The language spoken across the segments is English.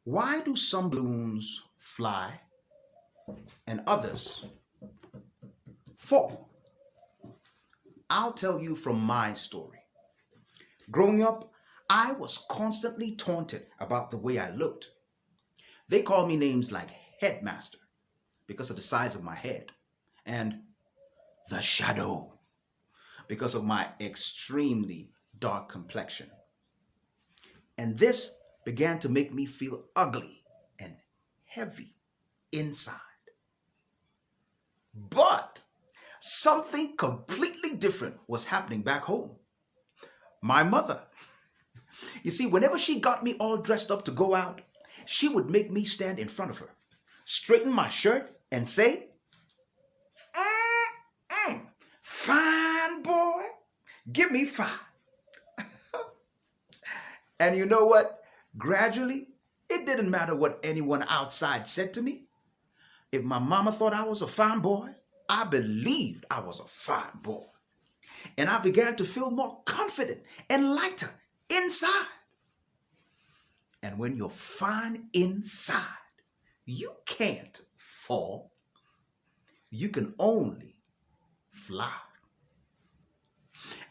Why do some balloons fly and others fall? I'll tell you from my story. Growing up, I was constantly taunted about the way I looked. They called me names like Headmaster because of the size of my head, and the Shadow because of my extremely dark complexion. And this began to make me feel ugly and heavy inside. But something completely different was happening back home. My mother, you see, whenever she got me all dressed up to go out, she would make me stand in front of her, straighten my shirt, and say, "Fine boy, give me five." And you know what? Gradually, it didn't matter what anyone outside said to me. If my mama thought I was a fine boy, I believed I was a fine boy. And I began to feel more confident and lighter inside. And when you're fine inside, you can't fall. You can only fly.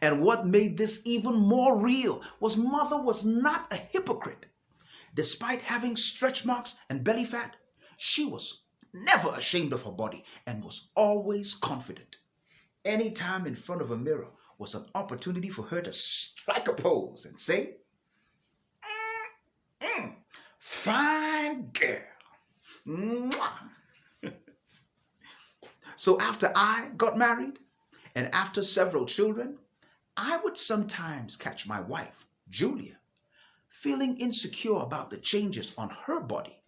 And what made this even more real was mother was not a hypocrite. Despite having stretch marks and belly fat, she was never ashamed of her body and was always confident. Any time in front of a mirror was an opportunity for her to strike a pose and say, "Fine girl." Mwah. So after I got married and after several children, I would sometimes catch my wife, Julia, feeling insecure about the changes on her body.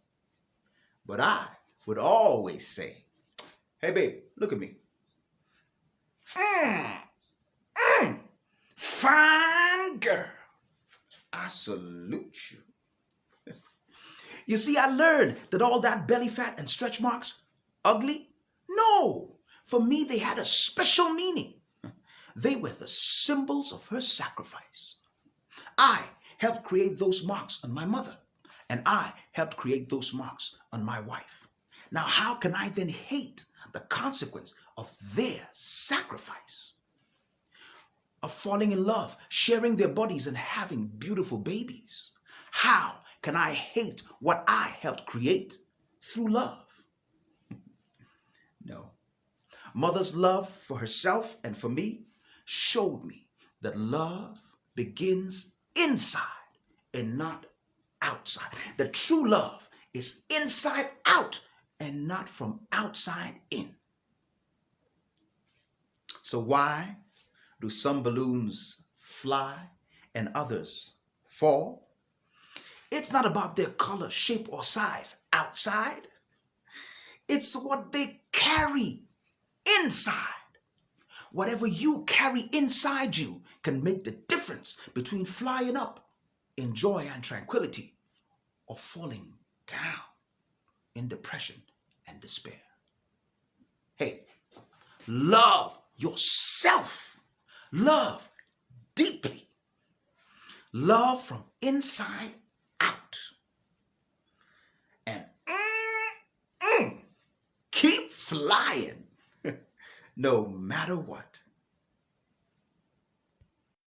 But I would always say, "Hey babe, look at me. Fine girl. I salute you." You see, I learned that all that belly fat and stretch marks, ugly? No. For me, they had a special meaning. They were the symbols of her sacrifice. I helped create those marks on my mother, and I helped create those marks on my wife. Now, how can I then hate the consequence of their sacrifice? Of falling in love, sharing their bodies, and having beautiful babies? How can I hate what I helped create through love? No. Mother's love for herself and for me showed me that love begins inside and not outside. The true love is inside out and not from outside in. So why do some balloons fly and others fall? It's not about their color, shape, or size outside. It's what they carry inside. Whatever you carry inside you can make the difference between flying up in joy and tranquility or falling down in depression and despair. Hey, love yourself. Love deeply. Love from inside out. And keep flying no matter what.